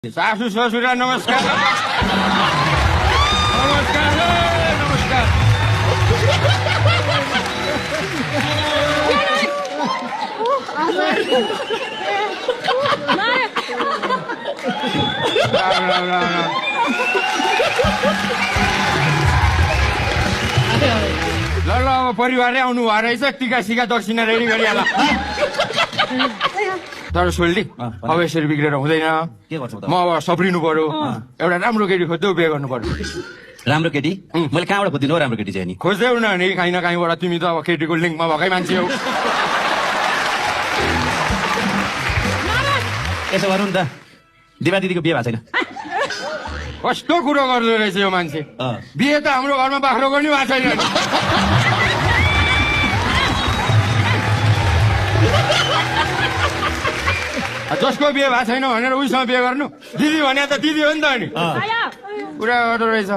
सासू ससुरा नमस्कार नमस्कार नमस्कार राम राम राम राम ल ल अब परिवारै आउनु भयो रहेछ टिका सिका दक्षिणा रेडी गरिहाल तर सोल्टी अब यसरी बिग्रेर हुँदैन के गर्छौ त? म अब सप्रिनु पर्यो एउटा राम्रो केटी खोज्दै बिहे गर्नु पर्यो राम्रो केटी मैले कहाँबाट खोजिदिनु हो राम्रो केटी चाहिँ नि? खोज्दै न नि काहीँ न काहीँबाट तिमी त अब केटीको लिङ्कमा भएकै मान्छे हो यसो गरौँ नि त दिवा दिदीको बिहे भएको छैन। कस्तो कुरो गर्दो रहेछ यो मान्छे बिहे त हाम्रो घरमा बाख्रोको नि भएको छैन नि। जसको बिहे भएको छैन भनेर उसँग बिहे गर्नु दिदी भने त दिदी हो नि त नि कुरा गर्दो रहेछ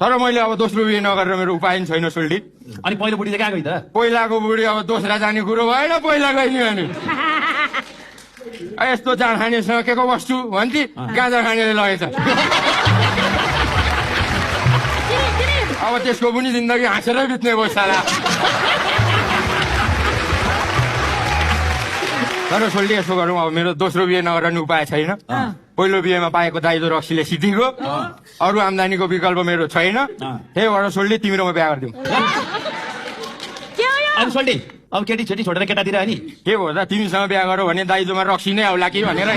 तर मैले अब दोस्रो बिहे नगरेर मेरो उपाय नि छैन सोल्टी। अनि पहिलो बुढी चाहिँ कहाँ गई त? पहिलाको बुढी अब दोस्रा जाने कुरो भएन पहिला गइनी भने यस्तो जाँड खानेसँग के को बस्छु भन्थे गाँजा खानेले लगेछ अब त्यसको पनि जिन्दगी हाँसेरै बित्ने भयो साला। तर सोल्टी यसो गरौँ अब मेरो दोस्रो बिहे नगर्ने उपाय छैन पहिलो बिहेमा पाएको दाइजो रक्सीले सिद्धिको अरू आम्दानीको विकल्प मेरो छैन त्यही भएर सोल्टी तिम्रो म बिहा गरिदिउँ। अनि सोल्टी अब केटी छोटी छोडेर केटातिर नि के भयो त तिमीसँग बिहा गरौ भने दाइजोमा रक्सी नै आउला कि भनेर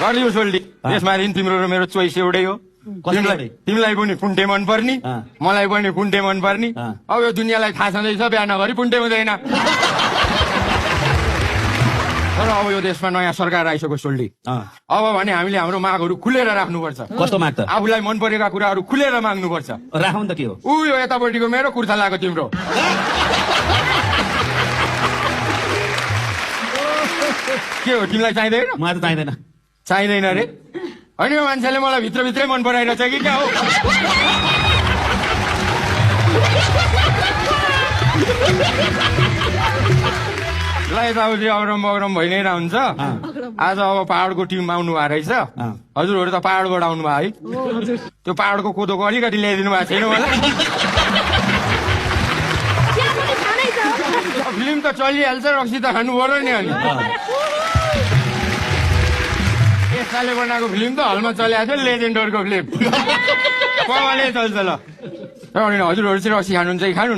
गरिदिउ सोल्टी यसमा तिम्रो र मेरो चोइस एउटै हो तिमीलाई पनि कुन्टे मन पर्ने मलाई पनि कुन्टे मन पर्ने अब यो दुनियाँलाई थाहा छँदैछ बिहा नगरी कुन्टे हुँदैन। तर अब यो देशमा नयाँ सरकार आइसक्यो सोल्टी अब भने हामीले हाम्रो मागहरू खुलेर राख्नुपर्छ। कस्तो माग त? आफूलाई मन परेका कुराहरू खुलेर माग्नुपर्छ। राखौँ त के हो? ऊ यो यतापट्टिको मेरो कुर्ता लगाएको तिम्रो के हो तिमीलाई चाहिँदैन? मलाई त चाहिँदैन। चाहिँदैन रे होइन यो मान्छेले मलाई भित्रभित्रै मन पराइरहेछ कि क्या हो? ल यताउति अग्रम बग्रम भइ नै रहन्छ आज अब पहाडको टिम आउनु भएको रहेछ हजुरहरू त पहाडबाट आउनु भयो है त्यो पहाडको कोदोको अलिकति ल्याइदिनु भएको छैन मलाई फिल्म त चलिहाल्छ रक्सी त खानु पर्यो नि अनि यसले बनाएको फिल्म त हलमा चलिरहेको थियो लेजेन्डरको फिल्म कमाले चल्छ ल हजुरहरू चाहिँ रक्सी खानुहुन्छ कि खानु